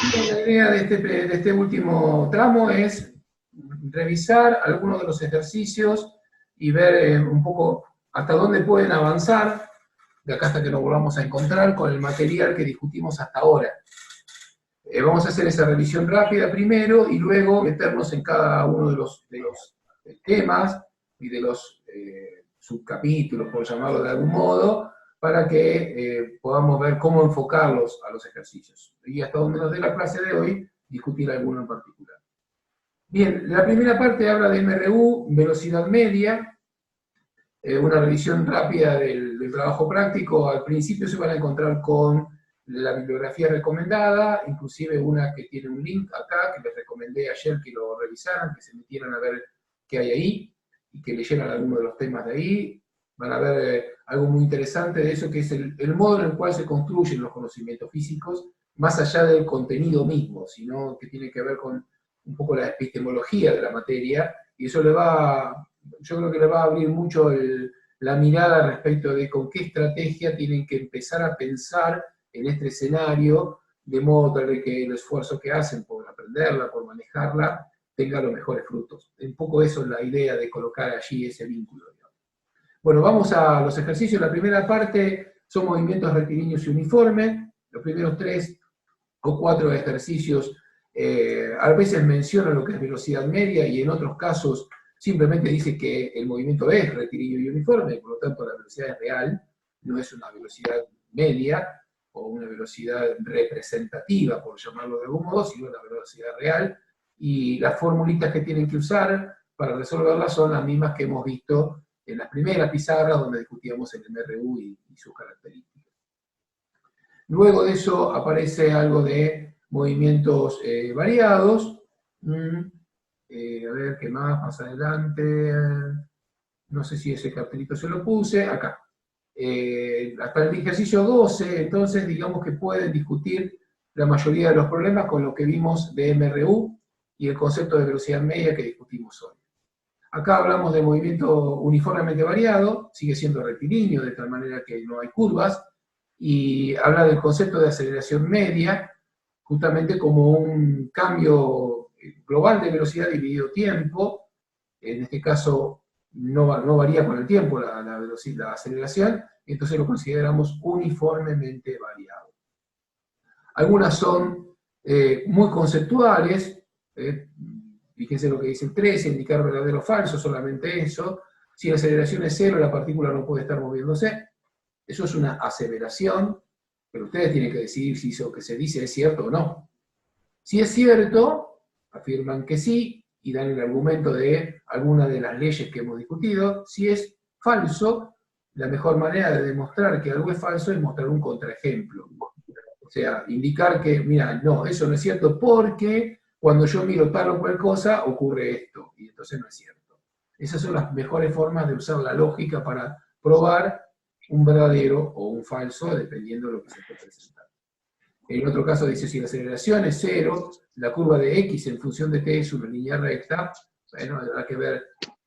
Bien, la idea de este último tramo es revisar algunos de los ejercicios y ver un poco hasta dónde pueden avanzar, de acá hasta que nos volvamos a encontrar con el material que discutimos hasta ahora. Vamos a hacer esa revisión rápida primero y luego meternos en cada uno de los temas y de los subcapítulos, por llamarlo de algún modo, para que podamos ver cómo enfocarlos a los ejercicios. Y hasta donde nos dé la clase de hoy, discutir alguno en particular. Bien, la primera parte habla de MRU, velocidad media, una revisión rápida del trabajo práctico. Al principio se van a encontrar con la bibliografía recomendada, inclusive una que tiene un link acá, que les recomendé ayer que lo revisaran, que se metieran a ver qué hay ahí, y que leyeran algunos de los temas de ahí. Van a ver algo muy interesante de eso, que es el modo en el cual se construyen los conocimientos físicos, más allá del contenido mismo, sino que tiene que ver con un poco la epistemología de la materia, y eso yo creo que le va a abrir mucho la mirada respecto de con qué estrategia tienen que empezar a pensar en este escenario, de modo tal de que el esfuerzo que hacen por aprenderla, por manejarla, tenga los mejores frutos. Un poco eso es la idea de colocar allí ese vínculo. Bueno, vamos a los ejercicios. La primera parte son movimientos rectilíneos y uniformes. Los primeros 3 o 4 ejercicios a veces mencionan lo que es velocidad media y en otros casos simplemente dice que el movimiento es rectilíneo y uniforme, por lo tanto la velocidad es real, no es una velocidad media o una velocidad representativa, por llamarlo de algún modo, sino una velocidad real, y las formulitas que tienen que usar para resolverlas son las mismas que hemos visto en las primeras pizarras donde discutíamos el MRU y sus características. Luego de eso aparece algo de movimientos variados. A ver, ¿qué más adelante? No sé si ese cartelito se lo puse. Acá. Hasta el ejercicio 12, entonces, digamos que pueden discutir la mayoría de los problemas con lo que vimos de MRU y el concepto de velocidad media que discutimos hoy. Acá hablamos de movimiento uniformemente variado, sigue siendo rectilíneo, de tal manera que no hay curvas, y habla del concepto de aceleración media, justamente como un cambio global de velocidad dividido tiempo. En este caso no varía con el tiempo la aceleración, entonces lo consideramos uniformemente variado. Algunas son muy conceptuales, fíjense lo que dice el 13, indicar verdadero o falso, solamente eso. Si la aceleración es cero, la partícula no puede estar moviéndose. Eso es una aseveración, pero ustedes tienen que decidir si eso que se dice es cierto o no. Si es cierto, afirman que sí, y dan el argumento de alguna de las leyes que hemos discutido. Si es falso, la mejor manera de demostrar que algo es falso es mostrar un contraejemplo. O sea, indicar que, mira, no, eso no es cierto porque cuando yo miro tal o cual cosa ocurre esto, y entonces no es cierto. Esas son las mejores formas de usar la lógica para probar un verdadero o un falso, dependiendo de lo que se esté presentando. En otro caso dice, si la aceleración es cero, la curva de x en función de t es una línea recta. Bueno, habrá que ver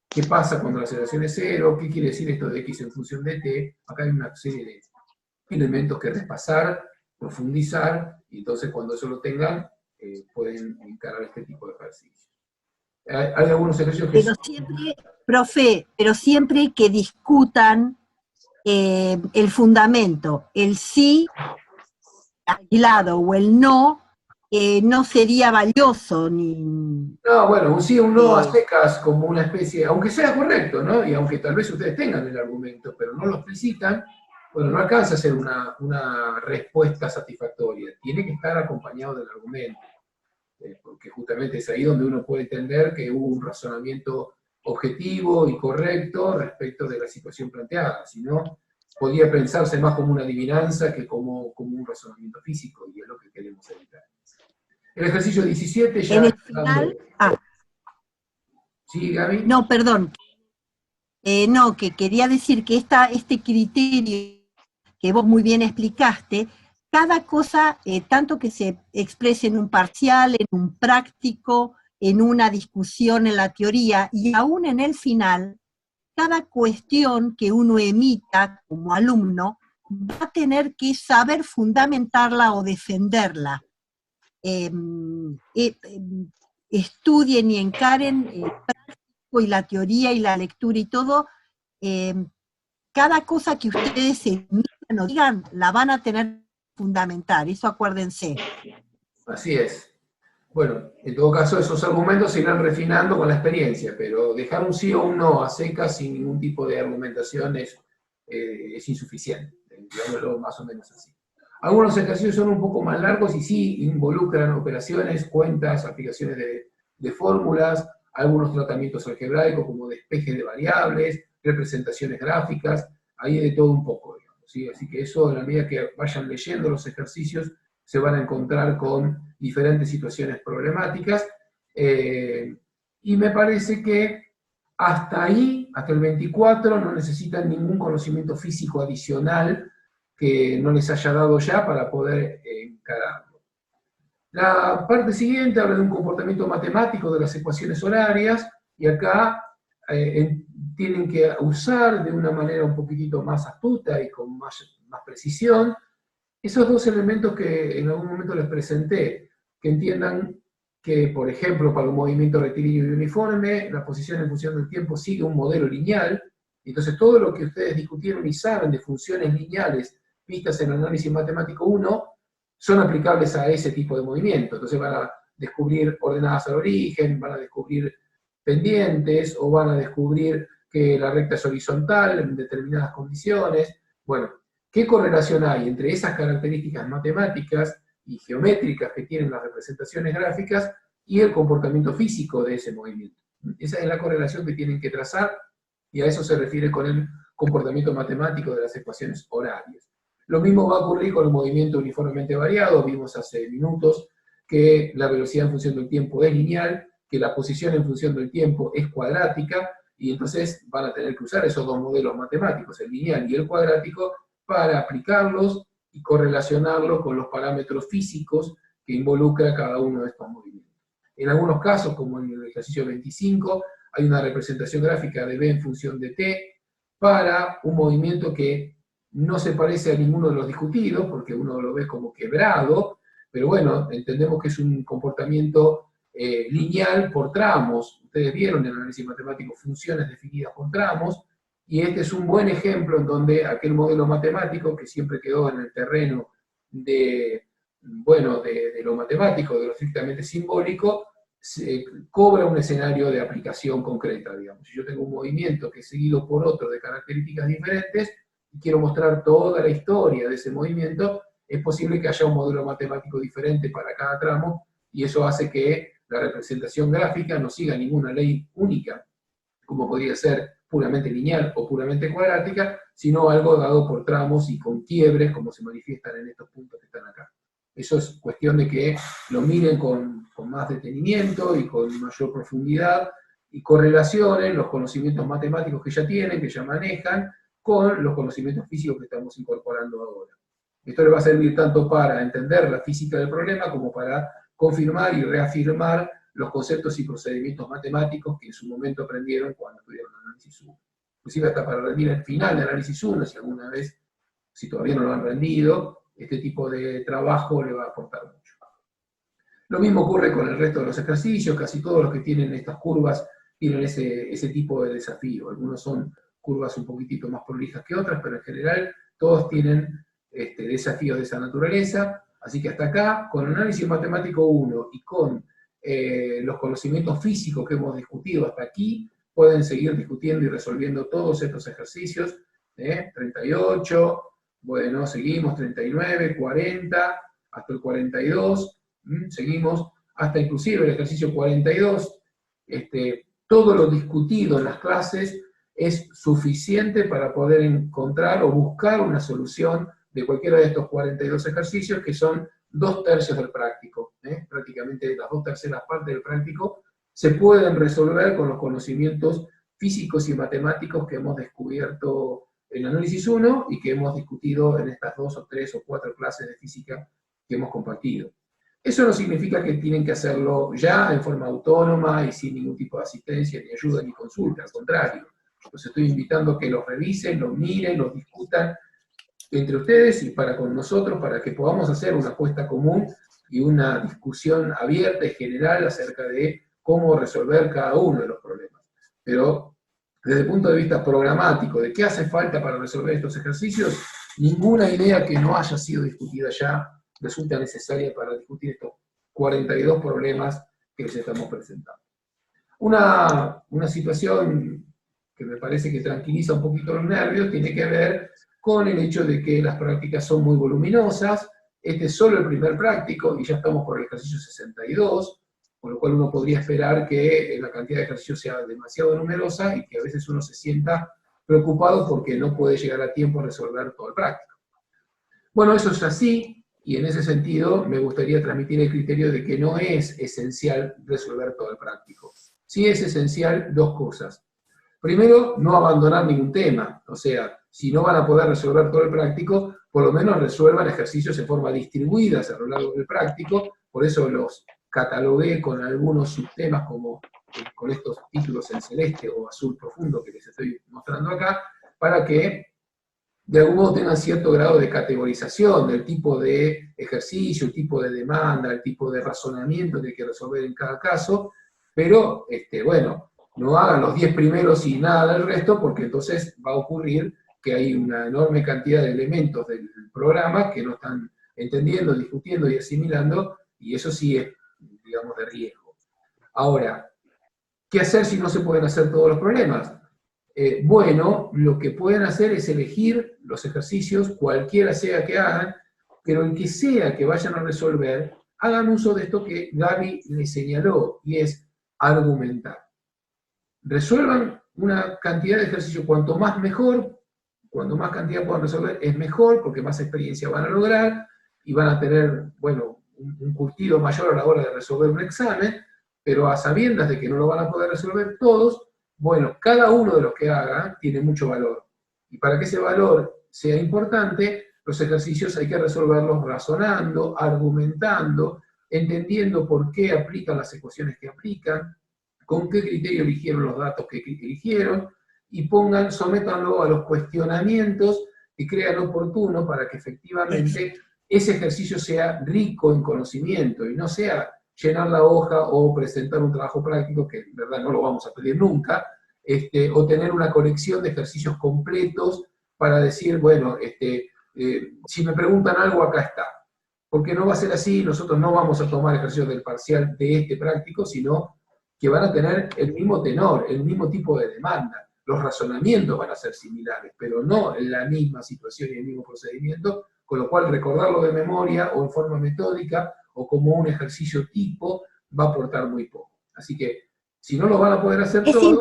qué pasa cuando la aceleración es cero, qué quiere decir esto de x en función de t. Acá hay una serie de elementos que repasar, profundizar, y entonces cuando eso lo tengan, pueden encarar este tipo de ejercicios. Hay algunos ejercicios que pero siempre, profe, pero siempre que discutan el fundamento, el sí aislado o el no, no sería valioso ni... No, bueno, un sí o un no a secas como una especie, aunque sea correcto, ¿no? Y aunque tal vez ustedes tengan el argumento, pero no lo explicitan, bueno, no alcanza a ser una respuesta satisfactoria. Tiene que estar acompañado del argumento, porque justamente es ahí donde uno puede entender que hubo un razonamiento objetivo y correcto respecto de la situación planteada. Si no, podría pensarse más como una adivinanza que como un razonamiento físico, y es lo que queremos evitar. El ejercicio 17 ya... En el final... ¿Sí, Gaby? No, perdón. No, que quería decir que este criterio que vos muy bien explicaste, cada cosa, tanto que se exprese en un parcial, en un práctico, en una discusión en la teoría, y aún en el final, cada cuestión que uno emita como alumno va a tener que saber fundamentarla o defenderla. estudien y encaren el práctico y la teoría y la lectura y todo, cada cosa que ustedes emitan o digan, la van a tener que fundamentar, eso acuérdense. Así es. Bueno, en todo caso esos argumentos se irán refinando con la experiencia, pero dejar un sí o un no a secas sin ningún tipo de argumentación es insuficiente, digámoslo más o menos así. Algunos ejercicios son un poco más largos y sí involucran operaciones, cuentas, aplicaciones de fórmulas, algunos tratamientos algebraicos como despeje de variables, representaciones gráficas, hay de todo un poco, digamos, ¿sí? Así que eso, en la medida que vayan leyendo los ejercicios, se van a encontrar con diferentes situaciones problemáticas, y me parece que hasta ahí, hasta el 24, no necesitan ningún conocimiento físico adicional que no les haya dado ya para poder encararlo. La parte siguiente habla de un comportamiento matemático de las ecuaciones horarias, y acá tienen que usar de una manera un poquitito más astuta y con más precisión esos dos elementos que en algún momento les presenté, que entiendan que, por ejemplo, para un movimiento rectilíneo y uniforme, la posición en función del tiempo sigue un modelo lineal, entonces todo lo que ustedes discutieron y saben de funciones lineales vistas en análisis matemático 1, son aplicables a ese tipo de movimiento. Entonces van a descubrir ordenadas al origen, van a descubrir pendientes, o van a descubrir que la recta es horizontal en determinadas condiciones. Bueno, ¿qué correlación hay entre esas características matemáticas y geométricas que tienen las representaciones gráficas y el comportamiento físico de ese movimiento? Esa es la correlación que tienen que trazar, y a eso se refiere con el comportamiento matemático de las ecuaciones horarias. Lo mismo va a ocurrir con el movimiento uniformemente variado. Vimos hace minutos que la velocidad en función del tiempo es lineal, que la posición en función del tiempo es cuadrática, y entonces van a tener que usar esos dos modelos matemáticos, el lineal y el cuadrático, para aplicarlos y correlacionarlos con los parámetros físicos que involucra cada uno de estos movimientos. En algunos casos, como en el ejercicio 25, hay una representación gráfica de B en función de T para un movimiento que no se parece a ninguno de los discutidos, porque uno lo ve como quebrado, pero bueno, entendemos que es un comportamiento lineal por tramos. Ustedes vieron en el análisis matemático funciones definidas por tramos, y este es un buen ejemplo en donde aquel modelo matemático que siempre quedó en el terreno de, bueno, de lo matemático, de lo estrictamente simbólico, cobra un escenario de aplicación concreta, digamos. Si yo tengo un movimiento que es seguido por otro de características diferentes, y quiero mostrar toda la historia de ese movimiento, es posible que haya un modelo matemático diferente para cada tramo, y eso hace que la representación gráfica no siga ninguna ley única, como podría ser puramente lineal o puramente cuadrática, sino algo dado por tramos y con quiebres, como se manifiestan en estos puntos que están acá. Eso es cuestión de que lo miren con más detenimiento y con mayor profundidad, y correlacionen los conocimientos matemáticos que ya tienen, que ya manejan, con los conocimientos físicos que estamos incorporando ahora. Esto les va a servir tanto para entender la física del problema, como para confirmar y reafirmar los conceptos y procedimientos matemáticos que en su momento aprendieron cuando estudiaron análisis 1. Inclusive hasta para rendir el final de análisis 1, si alguna vez, si todavía no lo han rendido, este tipo de trabajo le va a aportar mucho. Lo mismo ocurre con el resto de los ejercicios. Casi todos los que tienen estas curvas tienen ese tipo de desafío. Algunos son curvas un poquitito más prolijas que otras, pero en general todos tienen desafíos de esa naturaleza. Así que hasta acá, con análisis matemático 1 y con los conocimientos físicos que hemos discutido hasta aquí, pueden seguir discutiendo y resolviendo todos estos ejercicios. 38, bueno, seguimos, 39, 40, hasta el 42, seguimos, hasta inclusive el ejercicio 42. Todo lo discutido en las clases es suficiente para poder encontrar o buscar una solución de cualquiera de estos 42 ejercicios, que son 2/3 del práctico. Prácticamente las 2/3 partes del práctico se pueden resolver con los conocimientos físicos y matemáticos que hemos descubierto en análisis 1 y que hemos discutido en estas 2 o 3 o 4 clases de física que hemos compartido. Eso no significa que tienen que hacerlo ya en forma autónoma y sin ningún tipo de asistencia, ni ayuda, ni consulta, al contrario. Los estoy invitando a que los revisen, los miren, los discutan entre ustedes y para con nosotros, para que podamos hacer una apuesta común y una discusión abierta y general acerca de cómo resolver cada uno de los problemas. Pero desde el punto de vista programático, de qué hace falta para resolver estos ejercicios, ninguna idea que no haya sido discutida ya resulta necesaria para discutir estos 42 problemas que les estamos presentando. Una situación que me parece que tranquiliza un poquito los nervios tiene que ver con el hecho de que las prácticas son muy voluminosas. Este es solo el primer práctico y ya estamos por el ejercicio 62, con lo cual uno podría esperar que la cantidad de ejercicios sea demasiado numerosa y que a veces uno se sienta preocupado porque no puede llegar a tiempo a resolver todo el práctico. Bueno, eso es así, y en ese sentido me gustaría transmitir el criterio de que no es esencial resolver todo el práctico. Sí es esencial dos cosas. Primero, no abandonar ningún tema, o sea, si no van a poder resolver todo el práctico, por lo menos resuelvan ejercicios en forma distribuida a lo largo del práctico, por eso los catalogué con algunos subtemas como con estos títulos en celeste o azul profundo que les estoy mostrando acá, para que de algún modo tengan cierto grado de categorización del tipo de ejercicio, el tipo de demanda, el tipo de razonamiento que hay que resolver en cada caso, pero, bueno, no hagan los 10 primeros y nada del resto, porque entonces va a ocurrir que hay una enorme cantidad de elementos del programa que no están entendiendo, discutiendo y asimilando, y eso sí es, digamos, de riesgo. Ahora, ¿qué hacer si no se pueden hacer todos los problemas? Bueno, lo que pueden hacer es elegir los ejercicios, cualquiera sea que hagan, pero el que sea que vayan a resolver, hagan uso de esto que Gaby les señaló, y es argumentar. Resuelvan una cantidad de ejercicios, cuanto más mejor, cuanto más cantidad puedan resolver es mejor, porque más experiencia van a lograr, y van a tener, bueno, un curtido mayor a la hora de resolver un examen, pero a sabiendas de que no lo van a poder resolver todos, bueno, cada uno de los que hagan tiene mucho valor. Y para que ese valor sea importante, los ejercicios hay que resolverlos razonando, argumentando, entendiendo por qué aplican las ecuaciones que aplican, con qué criterio eligieron los datos que eligieron, y sométanlo a los cuestionamientos que crean oportuno para que efectivamente ese ejercicio sea rico en conocimiento y no sea llenar la hoja o presentar un trabajo práctico, que en verdad no lo vamos a pedir nunca, o tener una colección de ejercicios completos para decir, bueno, si me preguntan algo, acá está. Porque no va a ser así, nosotros no vamos a tomar ejercicios del parcial de este práctico, sino que van a tener el mismo tenor, el mismo tipo de demanda. Los razonamientos van a ser similares, pero no en la misma situación y el mismo procedimiento, con lo cual recordarlo de memoria o en forma metódica o como un ejercicio tipo va a aportar muy poco. Así que, si no lo van a poder hacer todos,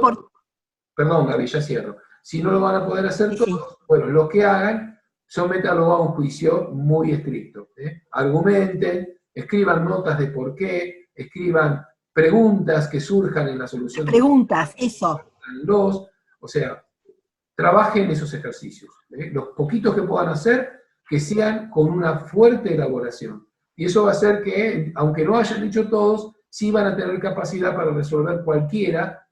perdón Gaby, ya cierro, si no lo van a poder hacer todos, bueno, lo que hagan, sométanlo a un juicio muy estricto. Argumenten, escriban notas de por qué, escriban preguntas que surjan en la solución. Preguntas, eso. O sea, trabajen esos ejercicios. Los poquitos que puedan hacer, que sean con una fuerte elaboración. Y eso va a hacer que, aunque no hayan hecho todos, sí van a tener capacidad para resolver cualquiera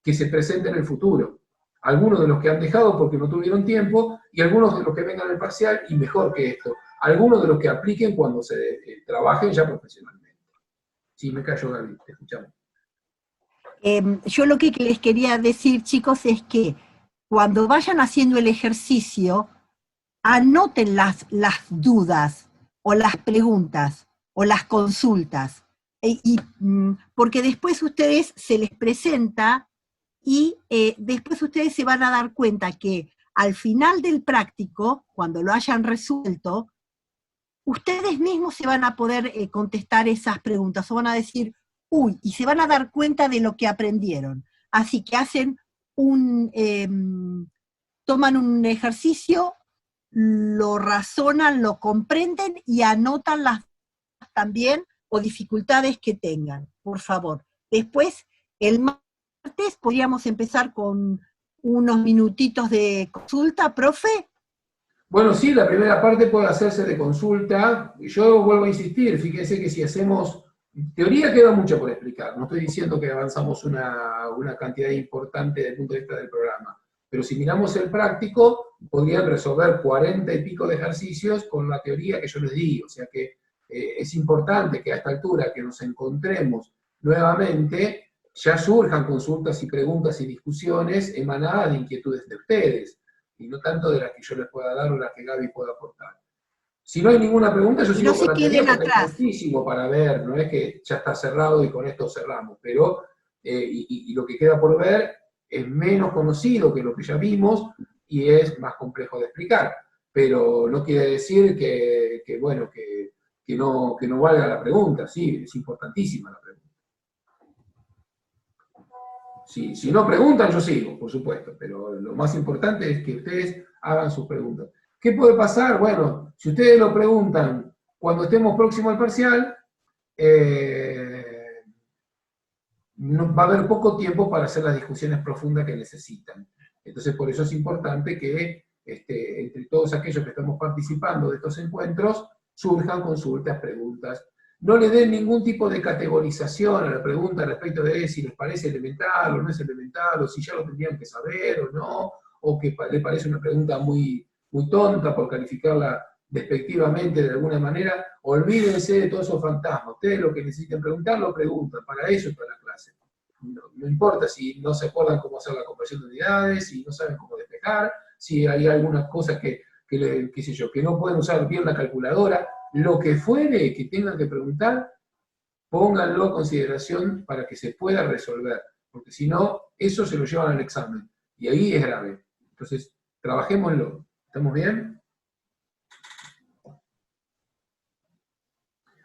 que se presente en el futuro. Algunos de los que han dejado porque no tuvieron tiempo, y algunos de los que vengan al parcial, y mejor que esto, algunos de los que apliquen cuando se trabajen ya profesionalmente. Sí, me callo, Gaby, te escuchamos. Yo lo que les quería decir, chicos, es que cuando vayan haciendo el ejercicio, anoten las dudas, o las preguntas, o las consultas, porque después ustedes se les presenta, y después ustedes se van a dar cuenta que al final del práctico, cuando lo hayan resuelto, ustedes mismos se van a poder contestar esas preguntas, o van a decir, uy, y se van a dar cuenta de lo que aprendieron. Así que hacen toman un ejercicio, lo razonan, lo comprenden y anotan las también o dificultades que tengan, por favor. Después, el martes podríamos empezar con unos minutitos de consulta, profe. Bueno, sí, la primera parte puede hacerse de consulta. Yo vuelvo a insistir, fíjense que si hacemos, en teoría queda mucho por explicar, no estoy diciendo que avanzamos una cantidad importante desde el punto de vista del programa, pero si miramos el práctico, podrían resolver 40 y pico de ejercicios con la teoría que yo les di, o sea que es importante que a esta altura que nos encontremos nuevamente, ya surjan consultas y preguntas y discusiones emanadas de inquietudes de ustedes, y no tanto de las que yo les pueda dar o las que Gaby pueda aportar. Si no hay ninguna pregunta, yo sigo con la teoría porque hay muchísimo para ver, no es que ya está cerrado y con esto cerramos, pero y lo que queda por ver es menos conocido que lo que ya vimos y es más complejo de explicar, pero no quiere decir bueno, que no valga la pregunta, sí, es importantísima la pregunta. Si no preguntan, yo sigo, por supuesto, pero lo más importante es que ustedes hagan sus preguntas. ¿Qué puede pasar? Bueno, si ustedes lo preguntan cuando estemos próximos al parcial, va a haber poco tiempo para hacer las discusiones profundas que necesitan. Entonces, por eso es importante que entre todos aquellos que estamos participando de estos encuentros, surjan consultas, preguntas. No le den ningún tipo de categorización a la pregunta respecto de si les parece elemental o no es elemental, o si ya lo tendrían que saber o no, o que le parece una pregunta muy, muy tonta por calificarla despectivamente de alguna manera. Olvídense de todos esos fantasmas. Ustedes lo que necesiten preguntar, lo preguntan. Para eso está la clase. No importa si no se acuerdan cómo hacer la conversión de unidades, si no saben cómo despejar, si hay algunas cosas qué sé yo, que no pueden usar bien la calculadora, lo que fuere que tengan que preguntar, pónganlo a consideración para que se pueda resolver, porque si no, eso se lo llevan al examen, y ahí es grave. Entonces, trabajémoslo. ¿Estamos bien?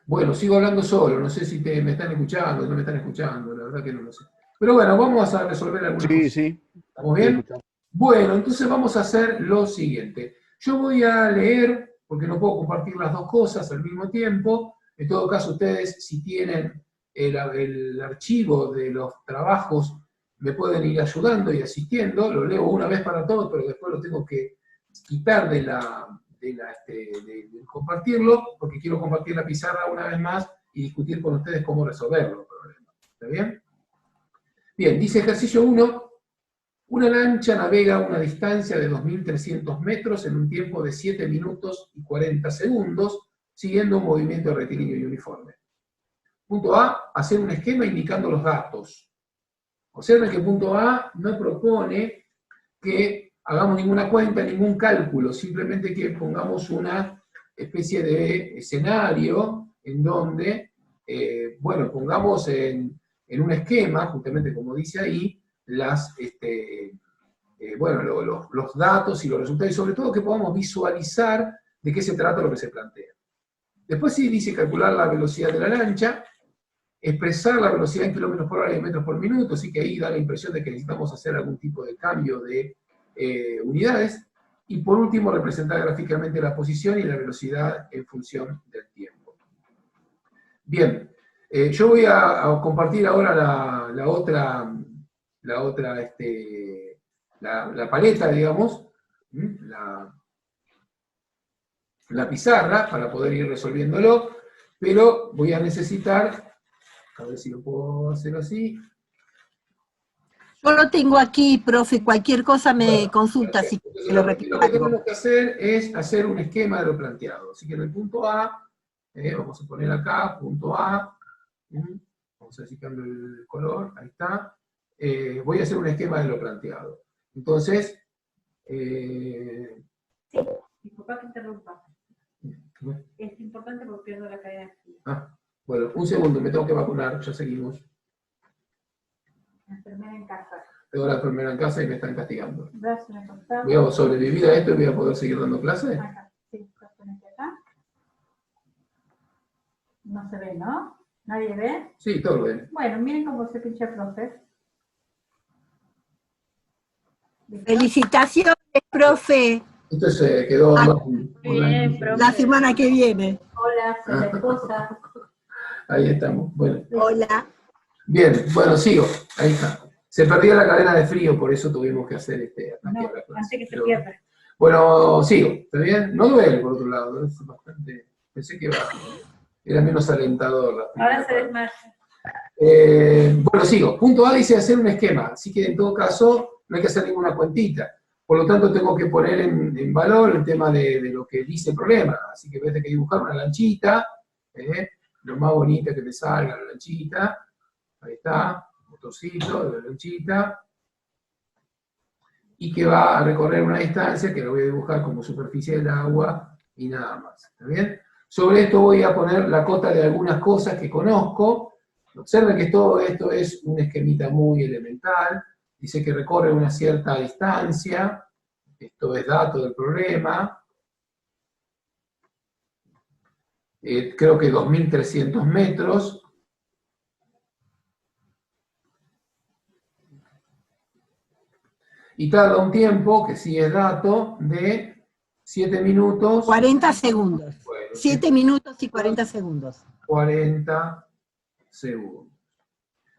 Bueno, sigo hablando solo, no sé si me están escuchando, no me están escuchando, la verdad que no lo sé. Pero bueno, vamos a resolver algunas cosas. Sí. ¿Estamos bien? Bueno, entonces vamos a hacer lo siguiente. Yo voy a leer, porque no puedo compartir las dos cosas al mismo tiempo. En todo caso, ustedes, si tienen el archivo de los trabajos, me pueden ir ayudando y asistiendo. Lo leo una vez para todos, pero después lo tengo que quitar de compartirlo, porque quiero compartir la pizarra una vez más y discutir con ustedes cómo resolver los problemas. ¿Está bien? Bien, dice ejercicio 1. Una lancha navega una distancia de 2.300 metros en un tiempo de 7 minutos y 40 segundos, siguiendo un movimiento rectilíneo y uniforme. Punto A, hacer un esquema indicando los datos. Observen que punto A no propone que hagamos ninguna cuenta, ningún cálculo, simplemente que pongamos una especie de escenario en donde, bueno, pongamos en un esquema, justamente como dice ahí, los datos y los resultados, y sobre todo que podamos visualizar de qué se trata lo que se plantea. Después sí dice calcular la velocidad de la lancha, expresar la velocidad en kilómetros por hora y metros por minuto, así que ahí da la impresión de que necesitamos hacer algún tipo de cambio de unidades, y por último representar gráficamente la posición y la velocidad en función del tiempo. Bien, yo voy a compartir ahora la otra paleta, digamos, la pizarra, para poder ir resolviéndolo, pero voy a necesitar, a ver si lo puedo hacer así. Yo lo tengo aquí, profe, cualquier cosa me consulta si lo repito. Lo que tenemos que hacer es hacer un esquema de lo planteado. Así que en el punto A, vamos a poner acá, punto A, vamos a ver si cambio el color, ahí está. Voy a hacer un esquema de lo planteado. Entonces, Sí, disculpa que interrumpa. Es importante porque pierdo la cadena aquí. Bueno, un segundo, me tengo que vacunar, ya seguimos. La enfermera en casa. Tengo la enfermera en casa y me están castigando. Brazo en el costado. ¿Voy a sobrevivir a esto y voy a poder seguir dando clases? Acá, sí, ponete acá. No se ve, ¿no? ¿Nadie ve? Sí, todo lo ven. Bueno, miren cómo se pincha el profe. Felicitaciones, profe. Esto se quedó Bien, profe. La semana que viene. Hola, soy la esposa. Ahí estamos. Bueno. Hola. Bien, bueno, sigo. Ahí está. Se perdió la cadena de frío, por eso tuvimos que hacer No, antes que se pierda. Bueno, sigo. ¿Está bien? No duele, por otro lado. ¿No? Es bastante... Pensé que era menos alentador. Ahora se desmaya. Bueno, sigo. Punto A dice hacer un esquema, así que en todo caso no hay que hacer ninguna cuentita. Por lo tanto, tengo que poner en valor el tema de lo que dice el problema. Así que voy a tener que dibujar una lanchita, Lo más bonita que te salga la lanchita, ahí está, motorcito de la lanchita, y que va a recorrer una distancia que lo voy a dibujar como superficie del agua y nada más, ¿está bien? Sobre esto voy a poner la cota de algunas cosas que conozco. Observen que todo esto es un esquemita muy elemental, dice que recorre una cierta distancia, esto es dato del problema, creo que 2.300 metros, y tarda un tiempo, que sí es dato, de 7 minutos. 40 segundos. Bueno, 7 minutos y 40 segundos. 40 segundos.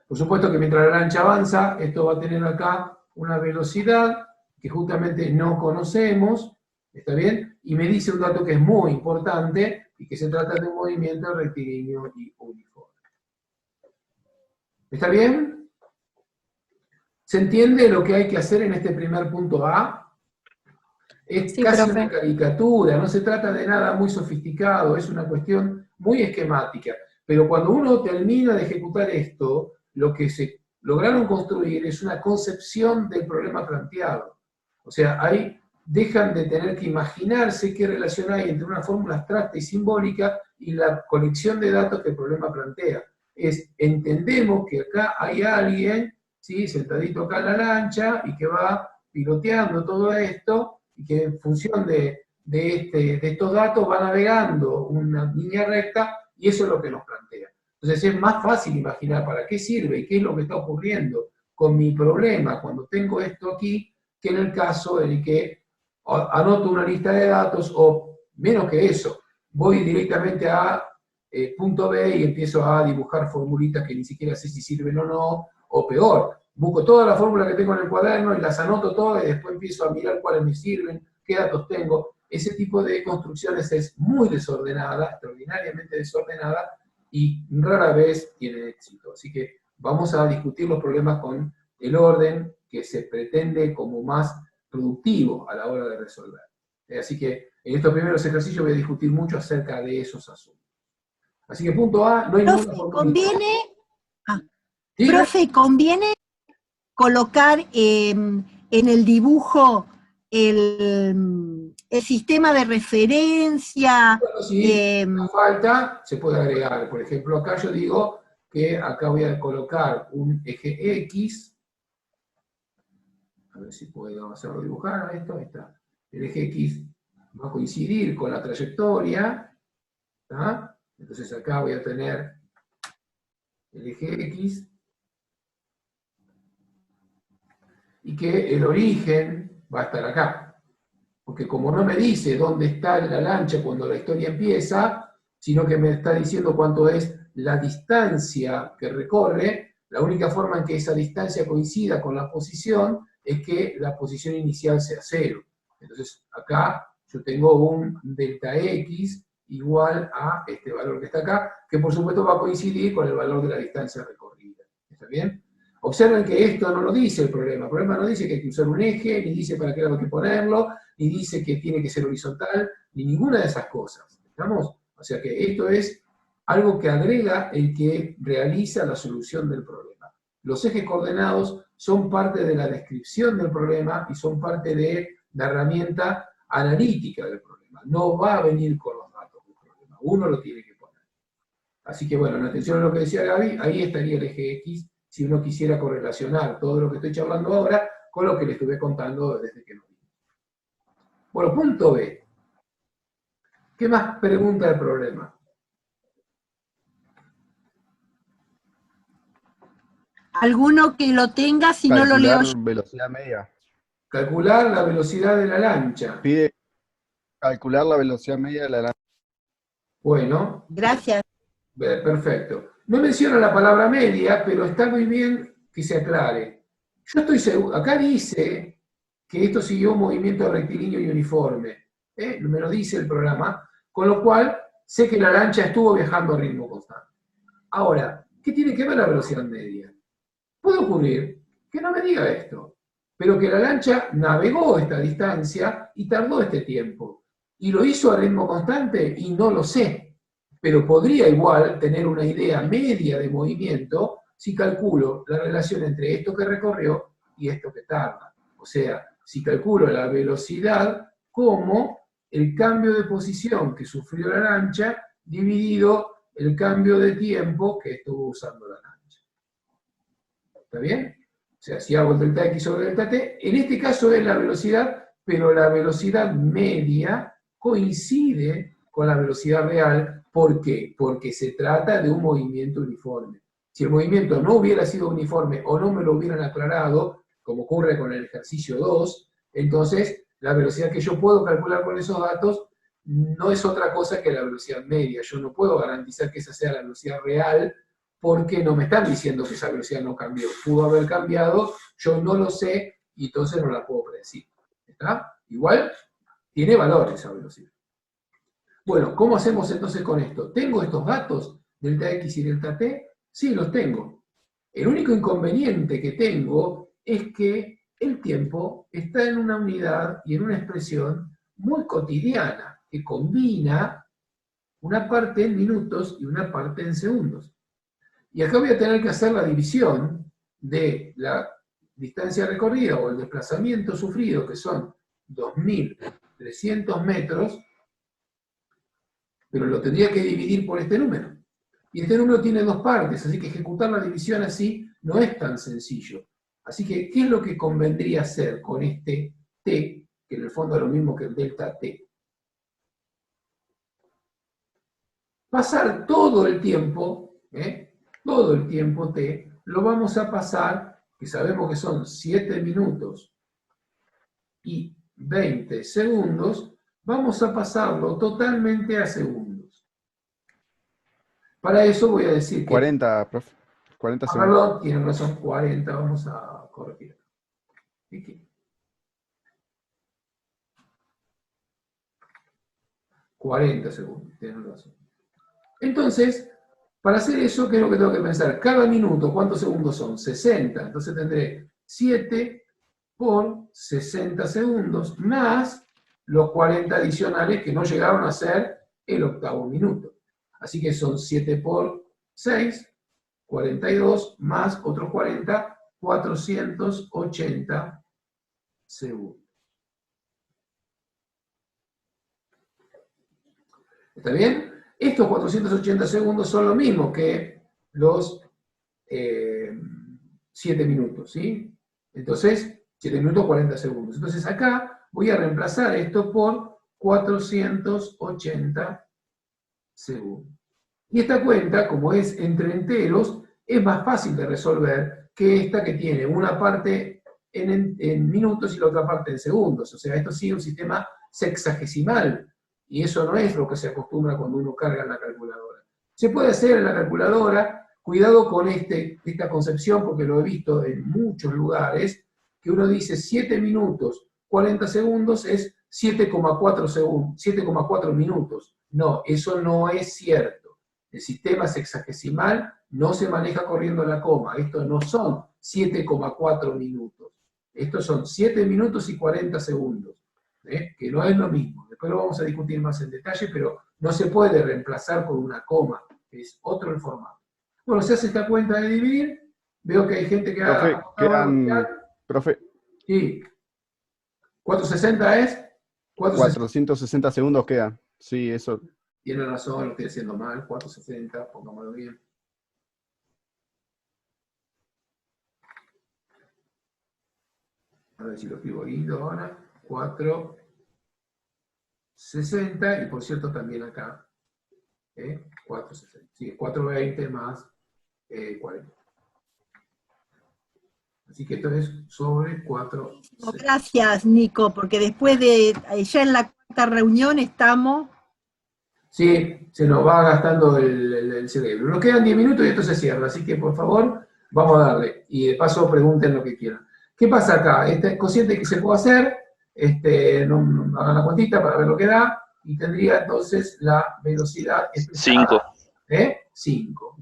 Por supuesto que mientras la lancha avanza, esto va a tener acá una velocidad que justamente no conocemos, ¿está bien? Y me dice un dato que es muy importante, y que se trata de un movimiento rectilíneo y uniforme. ¿Está bien? ¿Se entiende lo que hay que hacer en este primer punto A? Es Sí, casi profe. una caricatura, no se trata de nada muy sofisticado, es una cuestión muy esquemática. Pero cuando uno termina de ejecutar esto, lo que se lograron construir es una concepción del problema planteado. O sea, ahí dejan de tener que imaginarse qué relación hay entre una fórmula abstracta y simbólica y la colección de datos que el problema plantea. Entendemos que acá hay alguien, ¿sí?, sentadito acá en la lancha y que va piloteando todo esto y que en función de estos datos va navegando una línea recta y eso es lo que nos plantea. Entonces es más fácil imaginar para qué sirve y qué es lo que está ocurriendo con mi problema cuando tengo esto aquí, que en el caso en el que anoto una lista de datos o menos que eso, voy directamente a punto B y empiezo a dibujar formulitas que ni siquiera sé si sirven o no, o peor, busco todas las fórmulas que tengo en el cuaderno y las anoto todas y después empiezo a mirar cuáles me sirven, qué datos tengo. Ese tipo de construcciones es muy desordenada, extraordinariamente desordenada, y rara vez tiene éxito. Así que vamos a discutir los problemas con el orden que se pretende como más productivo a la hora de resolver. Así que en estos primeros ejercicios voy a discutir mucho acerca de esos asuntos. Así que punto A, no hay ninguna Profe, formulita. ¿Sí? ¿conviene colocar en el dibujo el sistema de referencia? Bueno, si falta, se puede agregar. Por ejemplo, acá yo digo que acá voy a colocar un eje X. A ver si puedo hacerlo dibujar a esto. Ahí está. El eje X va a coincidir con la trayectoria. ¿Tá? Entonces acá voy a tener el eje X. Y que el origen va a estar acá. Porque como no me dice dónde está la lancha cuando la historia empieza, sino que me está diciendo cuánto es la distancia que recorre, la única forma en que esa distancia coincida con la posición es que la posición inicial sea 0. Entonces acá yo tengo un delta X igual a este valor que está acá, que por supuesto va a coincidir con el valor de la distancia recorrida. ¿Está bien? Observen que esto no lo dice el problema no dice que hay que usar un eje, ni dice para qué lado hay que ponerlo, ni dice que tiene que ser horizontal, ni ninguna de esas cosas. ¿Estamos? O sea que esto es algo que agrega el que realiza la solución del problema. Los ejes coordenados son parte de la descripción del problema y son parte de la herramienta analítica del problema. No va a venir con los datos del problema, uno lo tiene que poner. Así que bueno, en atención a lo que decía Gaby, ahí estaría el eje X si uno quisiera correlacionar todo lo que estoy charlando ahora con lo que le estuve contando desde que nos vimos. Bueno, punto B. ¿Qué más pregunta el problema? Alguno que lo tenga, si no lo leo yo. Calcular velocidad media. Calcular la velocidad de la lancha. Pide calcular la velocidad media de la lancha. Bueno, Gracias. perfecto. No menciona la palabra media, pero está muy bien que se aclare. Yo estoy seguro, acá dice que esto siguió un movimiento rectilíneo y uniforme. Me lo dice el programa, con lo cual sé que la lancha estuvo viajando a ritmo constante. Ahora, ¿qué tiene que ver la velocidad media? Puede ocurrir que no me diga esto, pero que la lancha navegó esta distancia y tardó este tiempo. Y lo hizo a ritmo constante y no lo sé. pero podría igual tener una idea media de movimiento si calculo la relación entre esto que recorrió y esto que tarda. O sea, si calculo la velocidad como el cambio de posición que sufrió la lancha dividido el cambio de tiempo que estuvo usando la lancha. ¿Está bien? O sea, si hago el delta X sobre delta T, en este caso es la velocidad, pero la velocidad media coincide con la velocidad real. ¿Por qué? Porque se trata de un movimiento uniforme. Si el movimiento no hubiera sido uniforme o no me lo hubieran aclarado, como ocurre con el ejercicio 2, entonces la velocidad que yo puedo calcular con esos datos no es otra cosa que la velocidad media. Yo no puedo garantizar que esa sea la velocidad real porque no me están diciendo que esa velocidad no cambió. Pudo haber cambiado, yo no lo sé y entonces no la puedo predecir. ¿Está? Igual tiene valor esa velocidad. Bueno, ¿cómo hacemos entonces con esto? ¿Tengo estos datos, delta X y delta T? Sí, los tengo. El único inconveniente que tengo es que el tiempo está en una unidad y en una expresión muy cotidiana, que combina una parte en minutos y una parte en segundos. Y acá voy a tener que hacer la división de la distancia recorrida o el desplazamiento sufrido, que son 2.300 metros, pero lo tendría que dividir por este número. Y este número tiene dos partes, así que ejecutar la división así no es tan sencillo. Así que, ¿qué es lo que convendría hacer con este t, que en el fondo es lo mismo que el delta t? Pasar todo el tiempo t, lo vamos a pasar, que sabemos que son 7 minutos y 20 segundos, vamos a pasarlo totalmente a segundos. Para eso voy a decir que... 40, profe. 40 segundos. Perdón, tienen razón, 40, vamos a corregir. Aquí. 40 segundos, tienen razón. Entonces, para hacer eso, ¿qué es lo que tengo que pensar? Cada minuto, ¿cuántos segundos son? 60. Entonces tendré 7 por 60 segundos, más los 40 adicionales que no llegaron a ser el octavo minuto. Así que son 7 por 6, 42, más otros 40, 480 segundos. ¿Está bien? Estos 480 segundos son lo mismo que los 7 minutos, ¿sí? Entonces, 7 minutos, 40 segundos. Entonces acá voy a reemplazar esto por 480 segundos. Y esta cuenta, como es entre enteros, es más fácil de resolver que esta que tiene una parte en minutos y la otra parte en segundos. O sea, esto sigue un sistema sexagesimal. Y eso no es lo que se acostumbra cuando uno carga en la calculadora. Se puede hacer en la calculadora, cuidado con esta concepción, porque lo he visto en muchos lugares, que uno dice 7 minutos, 40 segundos es 7,4 minutos. No, eso no es cierto. El sistema sexagesimal no se maneja corriendo la coma. Estos no son 7,4 minutos. Estos son 7 minutos y 40 segundos. Que no es lo mismo. Después lo vamos a discutir más en detalle, pero no se puede reemplazar por una coma, es otro el formato. Bueno, se hace esta cuenta de dividir, veo que hay gente que Profe, profe. Sí. 460 es 460 segundos quedan. Sí, eso. Tiene razón, lo estoy haciendo mal, 460, pongámoslo bien. A ver si lo escribo lindo ahora. 460, y por cierto también acá, 460, sí, 420 más 40. Así que esto es sobre 460. Gracias, Nico, porque después de, ya en la cuarta reunión estamos... Sí, se nos va gastando el cerebro. Nos quedan 10 minutos y esto se cierra, así que por favor, vamos a darle. Y de paso pregunten lo que quieran. ¿Qué pasa acá? Este cociente que se puede hacer, no hagan la cuantita para ver lo que da, y tendría entonces la velocidad expresada. 5.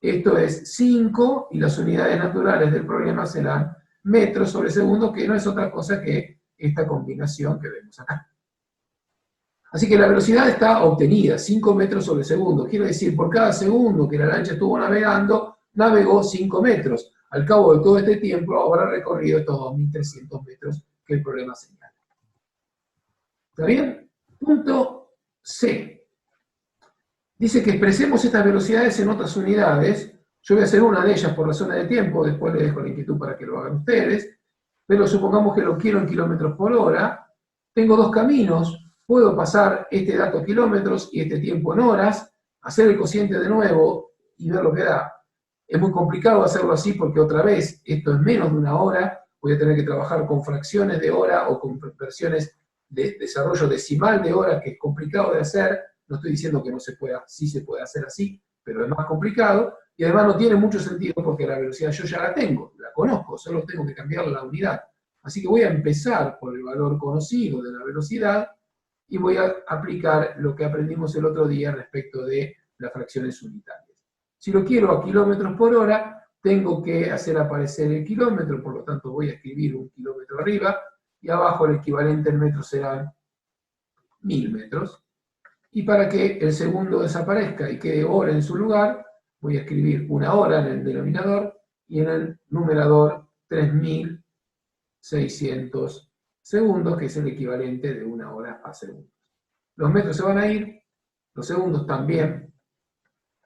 Esto es 5, y las unidades naturales del problema serán metros sobre segundo, que no es otra cosa que esta combinación que vemos acá. Así que la velocidad está obtenida, 5 metros sobre segundo. Quiere decir, por cada segundo que la lancha estuvo navegando, navegó 5 metros. Al cabo de todo este tiempo habrá recorrido estos 2.300 metros que el problema señala. ¿Está bien? Punto C. Dice que expresemos estas velocidades en otras unidades. Yo voy a hacer una de ellas por razones de tiempo, después les dejo la inquietud para que lo hagan ustedes, pero supongamos que lo quiero en kilómetros por hora. Tengo dos caminos. Puedo pasar este dato a kilómetros y este tiempo en horas, hacer el cociente de nuevo y ver lo que da. Es muy complicado hacerlo así porque otra vez, esto es menos de una hora, voy a tener que trabajar con fracciones de hora o con versiones de desarrollo decimal de hora, que es complicado de hacer. No estoy diciendo que no se pueda, sí se puede hacer así, pero es más complicado, y además no tiene mucho sentido porque la velocidad yo ya la tengo, la conozco, solo tengo que cambiar la unidad. Así que voy a empezar por el valor conocido de la velocidad, y voy a aplicar lo que aprendimos el otro día respecto de las fracciones unitarias. Si lo quiero a kilómetros por hora, tengo que hacer aparecer el kilómetro, por lo tanto voy a escribir un kilómetro arriba, y abajo el equivalente en metros serán 1000 metros. Y para que el segundo desaparezca y quede hora en su lugar, voy a escribir una hora en el denominador, y en el numerador 3600 segundos, que es el equivalente de una hora a segundos. Los metros se van a ir, los segundos también,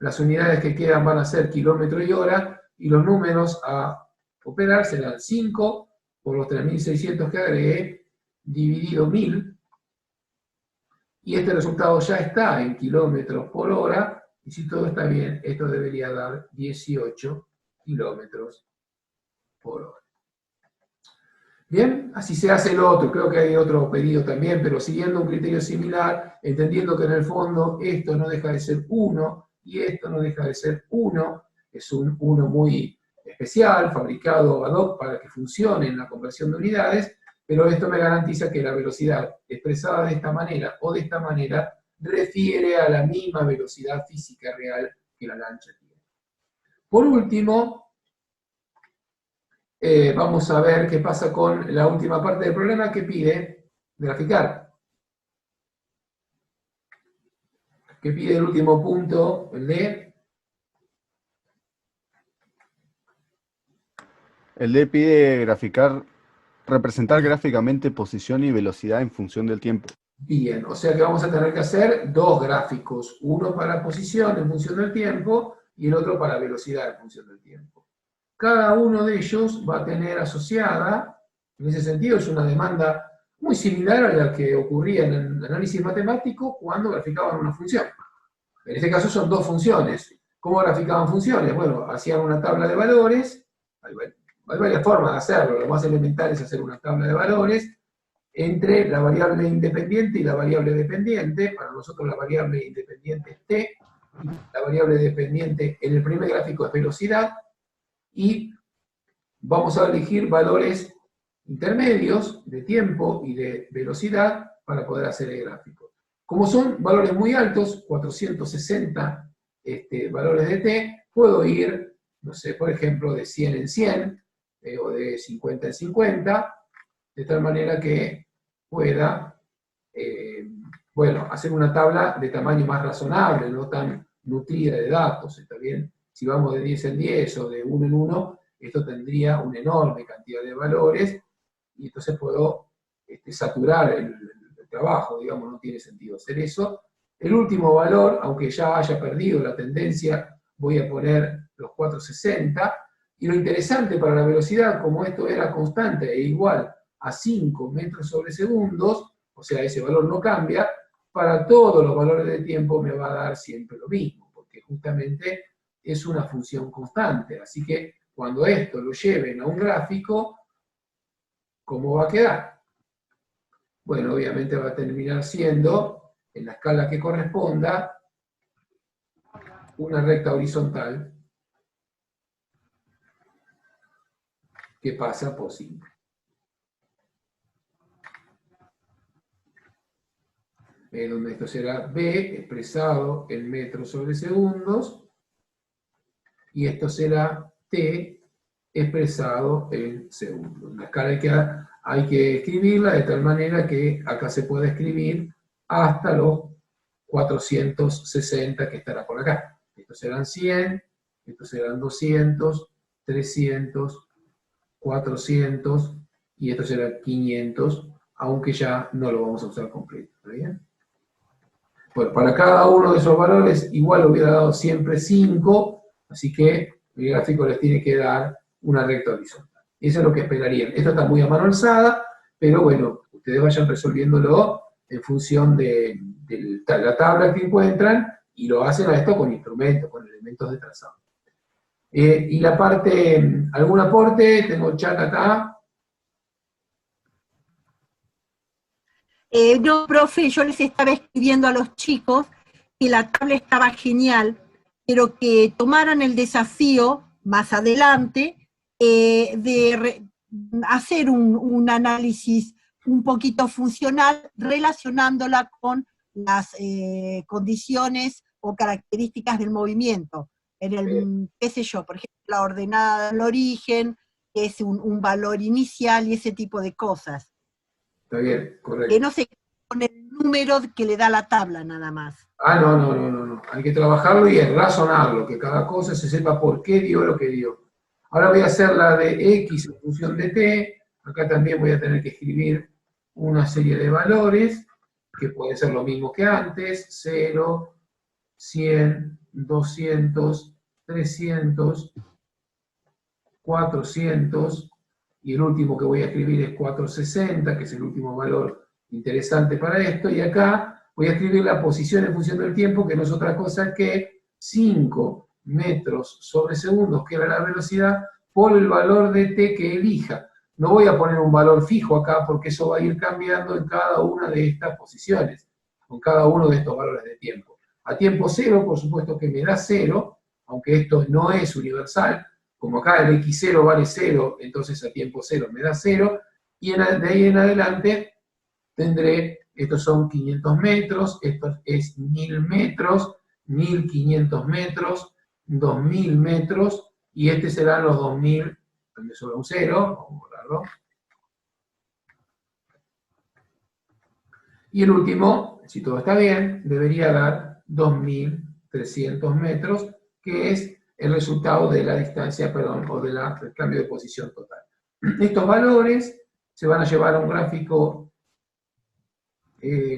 las unidades que quedan van a ser kilómetro y hora, y los números a operar serán 5 por los 3600 que agregué, dividido 1000, y este resultado ya está en kilómetros por hora, y si todo está bien, esto debería dar 18 kilómetros por hora. Bien, así se hace el otro, creo que hay otro pedido también, pero siguiendo un criterio similar, entendiendo que en el fondo esto no deja de ser 1 y esto no deja de ser 1, es un 1 muy especial, fabricado ad hoc para que funcione en la conversión de unidades, pero esto me garantiza que la velocidad expresada de esta manera o de esta manera refiere a la misma velocidad física real que la lancha tiene. Por último, vamos a ver qué pasa con la última parte del problema que pide graficar. Que pide el último punto, el D. El D pide representar gráficamente posición y velocidad en función del tiempo. Bien, o sea que vamos a tener que hacer dos gráficos, uno para posición en función del tiempo y el otro para velocidad en función del tiempo. Cada uno de ellos va a tener asociada, en ese sentido es una demanda muy similar a la que ocurría en el análisis matemático cuando graficaban una función. En este caso son dos funciones. ¿Cómo graficaban funciones? Bueno, hacían una tabla de valores, hay varias formas de hacerlo, lo más elemental es hacer una tabla de valores entre la variable independiente y la variable dependiente. Para nosotros la variable independiente es t, y la variable dependiente en el primer gráfico es velocidad, y vamos a elegir valores intermedios de tiempo y de velocidad para poder hacer el gráfico. Como son valores muy altos, 460 valores de t, puedo ir, no sé, por ejemplo, de 100 en 100, o de 50 en 50, de tal manera que pueda, bueno, hacer una tabla de tamaño más razonable, no tan nutrida de datos, ¿está bien? Si vamos de 10 en 10 o de 1 en 1, esto tendría una enorme cantidad de valores, y entonces puedo saturar el trabajo, digamos, no tiene sentido hacer eso. El último valor, aunque ya haya perdido la tendencia, voy a poner los 460, y lo interesante para la velocidad, como esto era constante e igual a 5 metros sobre segundos, o sea, ese valor no cambia, para todos los valores de tiempo me va a dar siempre lo mismo, porque justamente es una función constante. Así que cuando esto lo lleven a un gráfico, ¿cómo va a quedar? Bueno, obviamente va a terminar siendo, en la escala que corresponda, una recta horizontal que pasa por 5. Donde esto será B expresado en metros sobre segundos, y esto será T expresado en segundos. La escala hay que escribirla de tal manera que acá se pueda escribir hasta los 460 que estará por acá. Estos serán 100, estos serán 200, 300, 400, y esto será 500, aunque ya no lo vamos a usar completo. ¿Está bien? Bueno, para cada uno de esos valores igual hubiera dado siempre 5, así que el gráfico les tiene que dar una recta horizontal. Eso es lo que esperarían. Esto está muy a mano alzada, pero bueno, ustedes vayan resolviéndolo en función de la tabla que encuentran, y lo hacen a esto con instrumentos, con elementos de trazado. Y la parte, ¿algún aporte? Tengo el chat acá. No, profe, yo les estaba escribiendo a los chicos que la tabla estaba genial, pero que tomaran el desafío más adelante hacer un análisis un poquito funcional relacionándola con las condiciones o características del movimiento. En el, qué sé yo, por ejemplo, la ordenada del origen, que es un valor inicial y ese tipo de cosas. Está bien, correcto. Que no se con el número que le da la tabla nada más. Ah, no. Hay que trabajarlo y razonarlo, que cada cosa se sepa por qué dio lo que dio. Ahora voy a hacer la de X en función de T. Acá también voy a tener que escribir una serie de valores, que pueden ser lo mismo que antes: 0, 100, 200, 300, 400, y el último que voy a escribir es 460, que es el último valor interesante para esto, y acá voy a escribir la posición en función del tiempo, que no es otra cosa que 5 metros sobre segundos, que era la velocidad, por el valor de t que elija. No voy a poner un valor fijo acá, porque eso va a ir cambiando en cada una de estas posiciones, con cada uno de estos valores de tiempo. A tiempo cero, por supuesto que me da 0, aunque esto no es universal. Como acá el x0 vale 0, entonces a tiempo 0 me da 0, y de ahí en adelante tendré, estos son 500 metros, esto es 1000 metros, 1500 metros, 2000 metros, y este serán los 2000, me sobra un 0, vamos a borrarlo. Y el último, si todo está bien, debería dar 2300 metros, que es el resultado de la distancia, o del cambio de posición total. Estos valores se van a llevar a un gráfico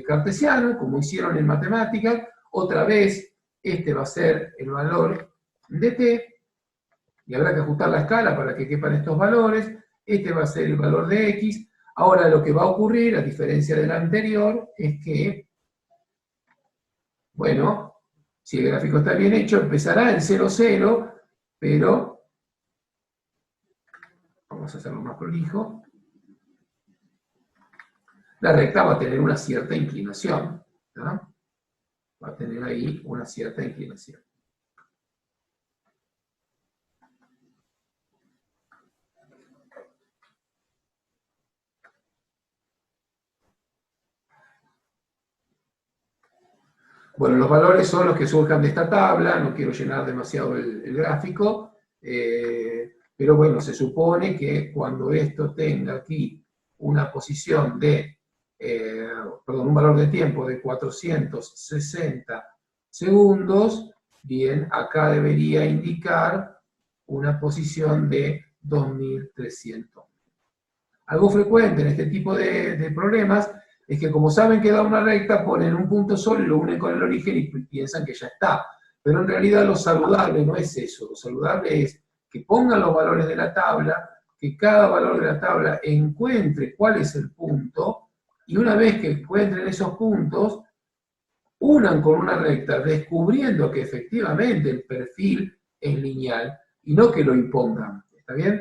cartesiano, como hicieron en matemáticas. Otra vez, este va a ser el valor de t, y habrá que ajustar la escala para que quepan estos valores. Este va a ser el valor de x. Ahora lo que va a ocurrir, a diferencia del anterior, es que, bueno, si el gráfico está bien hecho, empezará en 0, 0, pero, vamos a hacerlo más prolijo, la recta va a tener una cierta inclinación, ¿no? Va a tener ahí una cierta inclinación. Bueno, los valores son los que surjan de esta tabla, no quiero llenar demasiado el gráfico, pero bueno, se supone que cuando esto tenga aquí una posición de, un valor de tiempo de 460 segundos, bien, acá debería indicar una posición de 2300. Algo frecuente en este tipo de problemas es que, como saben que da una recta, ponen un punto solo y lo unen con el origen y piensan que ya está. Pero en realidad lo saludable no es eso. Lo saludable es que pongan los valores de la tabla, que cada valor de la tabla encuentre cuál es el punto, y una vez que encuentren esos puntos, unan con una recta, descubriendo que efectivamente el perfil es lineal, y no que lo impongan. ¿Está bien?